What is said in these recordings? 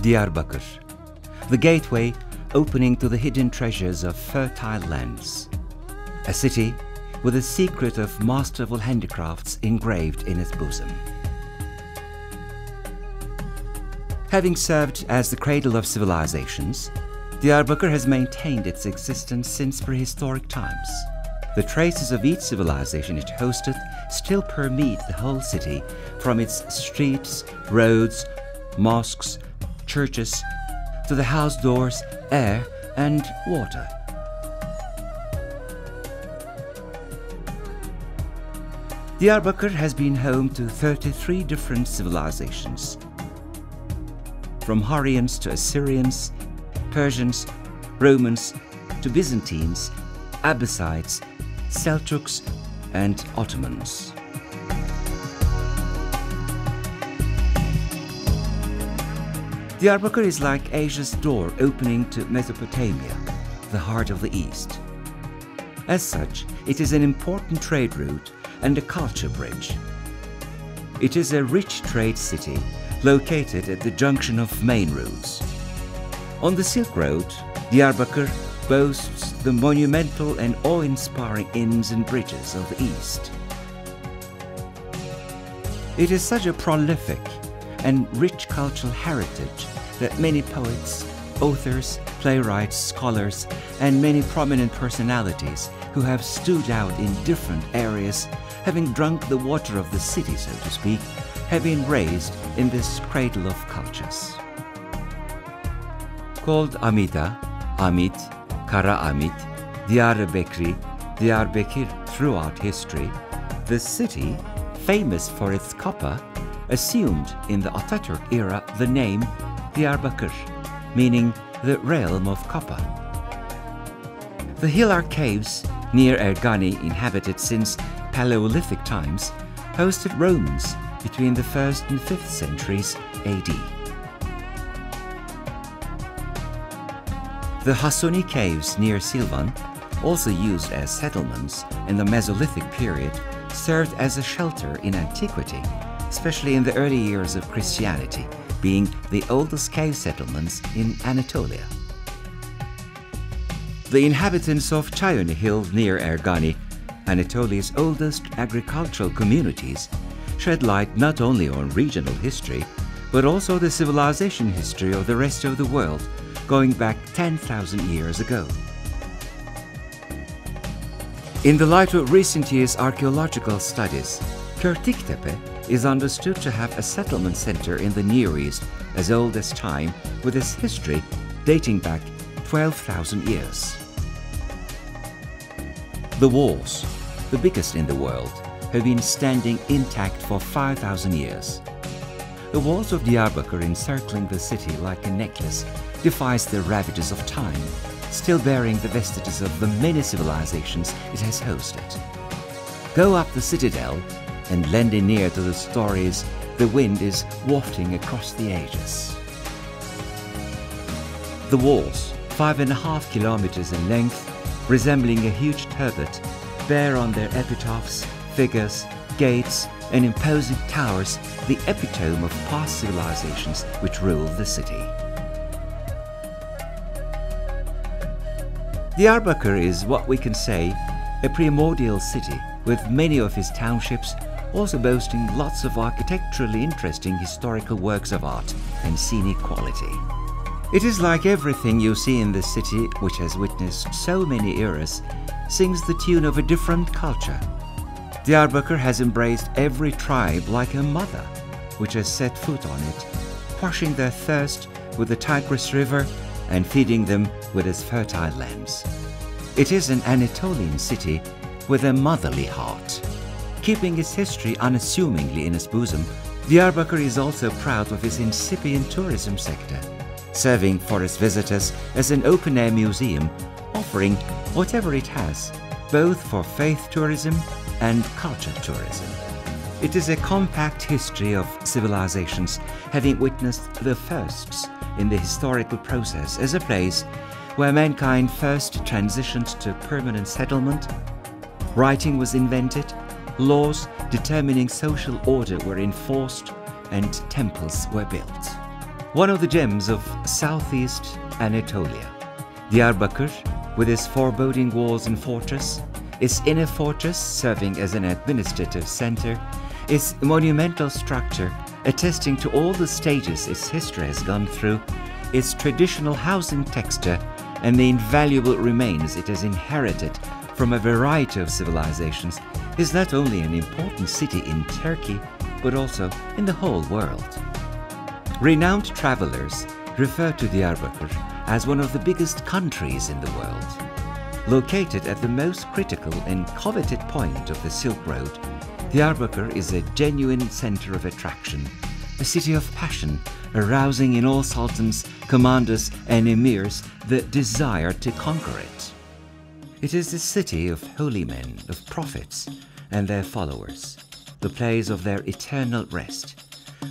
Diyarbakir, the gateway opening to the hidden treasures of fertile lands. A city with a secret of masterful handicrafts engraved in its bosom. Having served as the cradle of civilizations, Diyarbakir has maintained its existence since prehistoric times. The traces of each civilization it hosted still permeate the whole city, from its streets, roads, mosques, churches, to the house doors, air, and water. Diyarbakir has been home to 33 different civilizations, from Hurrians to Assyrians, Persians, Romans to Byzantines, Abbasides, Seljuks, and Ottomans. Diyarbakir is like Asia's door opening to Mesopotamia, the heart of the East. As such, it is an important trade route and a culture bridge. It is a rich trade city located at the junction of main routes. On the Silk Road, Diyarbakir boasts the monumental and awe-inspiring inns and bridges of the East. It is such a prolific and rich cultural heritage that many poets, authors, playwrights, scholars, and many prominent personalities who have stood out in different areas, having drunk the water of the city, so to speak, have been raised in this cradle of cultures. Called Amida, Amit, Kara Amit, Diyarbakir throughout history, the city, famous for its copper, assumed in the Atatürk era the name Diyarbakir, meaning the realm of copper. The Hilar Caves near Ergani, inhabited since Paleolithic times, hosted Romans between the 1st and 5th centuries AD. The Hassuni Caves near Silvan, also used as settlements in the Mesolithic period, served as a shelter in antiquity, especially in the early years of Christianity, being the oldest cave settlements in Anatolia. The inhabitants of Chayone Hill near Ergani, Anatolia's oldest agricultural communities, shed light not only on regional history, but also the civilization history of the rest of the world, going back 10,000 years ago. In the light of recent years' archaeological studies, Körtiktepe is understood to have a settlement center in the Near East as old as time, with its history dating back 12,000 years. The walls, the biggest in the world, have been standing intact for 5,000 years. The walls of Diyarbakir encircling the city like a necklace defies the ravages of time, still bearing the vestiges of the many civilizations it has hosted. Go up the citadel and lending near to the stories the wind is wafting across the ages. The walls, 5.5 kilometers in length, resembling a huge turbot, bear on their epitaphs, figures, gates, and imposing towers the epitome of past civilizations which ruled the city. Diyarbakir is what we can say a primordial city, with many of its townships also boasting lots of architecturally interesting historical works of art and scenic quality. It is like everything you see in this city, which has witnessed so many eras, sings the tune of a different culture. Diyarbakir has embraced every tribe like a mother, which has set foot on it, quashing their thirst with the Tigris River and feeding them with its fertile lands. It is an Anatolian city with a motherly heart. Keeping its history unassumingly in its bosom, Diyarbakir is also proud of its incipient tourism sector, serving for its visitors as an open-air museum, offering whatever it has, both for faith tourism and culture tourism. It is a compact history of civilizations, having witnessed the firsts in the historical process as a place where mankind first transitioned to permanent settlement, writing was invented, laws determining social order were enforced, and temples were built. one of the gems of southeast Anatolia. Diyarbakir, with its foreboding walls and fortress, its inner fortress serving as an administrative center, its monumental structure attesting to all the stages its history has gone through, its traditional housing texture, and the invaluable remains it has inherited from a variety of civilizations, is not only an important city in Turkey, but also in the whole world. Renowned travelers refer to Diyarbakir as one of the biggest countries in the world. Located at the most critical and coveted point of the Silk Road, Diyarbakir is a genuine center of attraction, a city of passion, arousing in all sultans, commanders and emirs the desire to conquer it. It is the city of holy men, of prophets and their followers, the place of their eternal rest.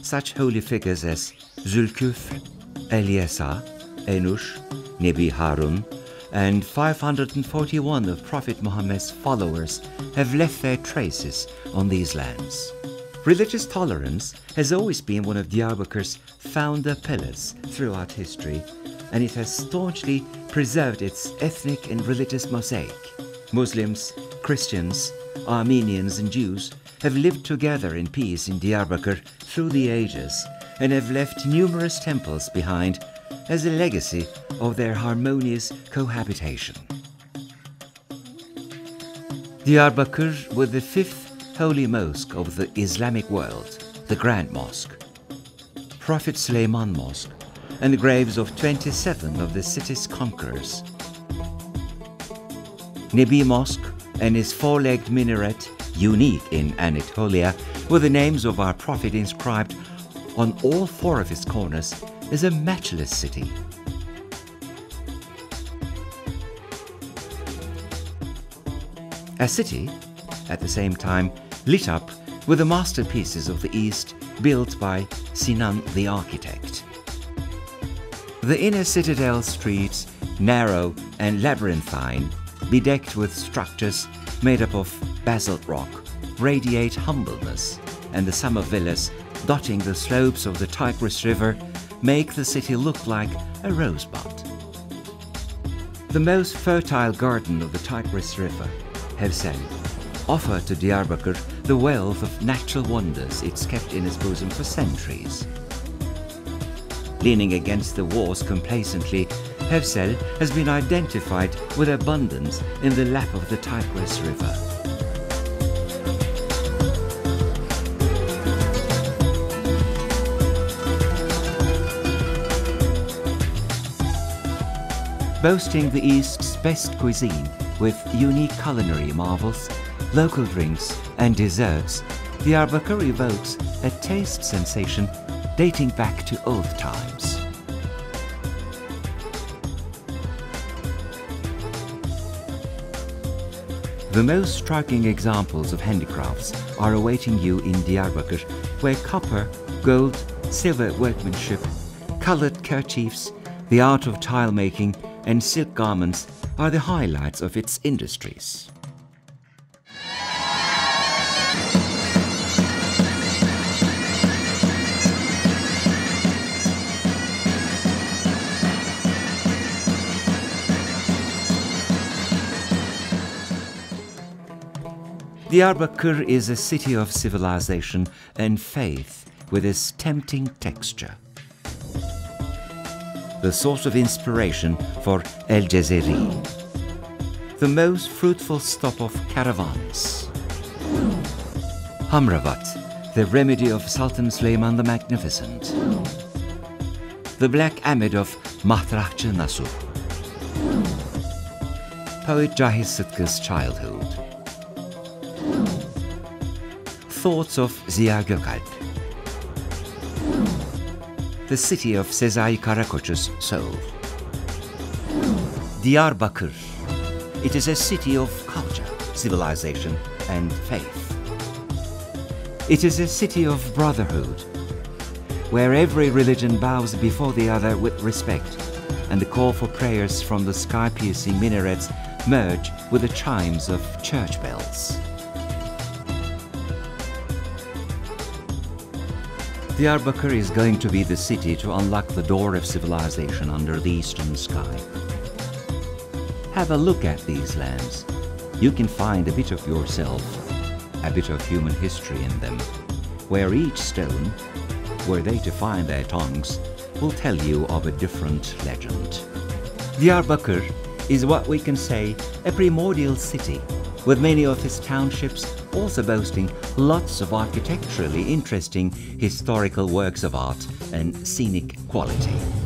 Such holy figures as Zülküfl, Elyesa, Enush, Nebi Harun, and 541 of Prophet Muhammad's followers have left their traces on these lands. Religious tolerance has always been one of Diyarbakir's founder pillars throughout history, and it has staunchly preserved its ethnic and religious mosaic. Muslims, Christians, Armenians and Jews have lived together in peace in Diyarbakir through the ages and have left numerous temples behind as a legacy of their harmonious cohabitation. Diyarbakir, with the fifth holy mosque of the Islamic world, the Grand Mosque, Prophet Suleiman Mosque, and the graves of 27 of the city's conquerors. Nebi Mosque and its four-legged minaret, unique in Anatolia, with the names of our Prophet inscribed on all four of its corners, is a matchless city. A city, at the same time, lit up with the masterpieces of the East built by Sinan the architect. The inner citadel streets, narrow and labyrinthine, bedecked with structures made up of basalt rock, radiate humbleness, and the summer villas dotting the slopes of the Tigris River make the city look like a rosebud. The most fertile garden of the Tigris River, Hevsel, offered to Diyarbakir the wealth of natural wonders it's kept in its bosom for centuries. Leaning against the walls complacently, Hevsel has been identified with abundance in the lap of the Tigris River. Boasting the East's best cuisine with unique culinary marvels, local drinks and desserts, Diyarbakir evokes a taste sensation dating back to old times. The most striking examples of handicrafts are awaiting you in Diyarbakir, where copper, gold, silver workmanship, colored kerchiefs, the art of tile making and silk garments are the highlights of its industries. Diyarbakir is a city of civilization and faith with its tempting texture. The source of inspiration for El Jazeri, the most fruitful stop of caravans. Hamravat, the remedy of Sultan Süleyman the Magnificent. The Black Amid of Mahrahçı Nasuh. Poet Cahit Sıtkı's childhood. Thoughts of Ziya Gökalp. The city of Sezai Karakoç's soul. Diyarbakir. It is a city of culture, civilization, and faith. It is a city of brotherhood, where every religion bows before the other with respect, and the call for prayers from the sky-piercing minarets merge with the chimes of church bells. Diyarbakir is going to be the city to unlock the door of civilization under the eastern sky. Have a look at these lands. You can find a bit of yourself, a bit of human history in them, where each stone, were they to find their tongues, will tell you of a different legend. Diyarbakir is what we can say a primordial city, with many of its townships also boasting lots of architecturally interesting historical works of art and scenic quality.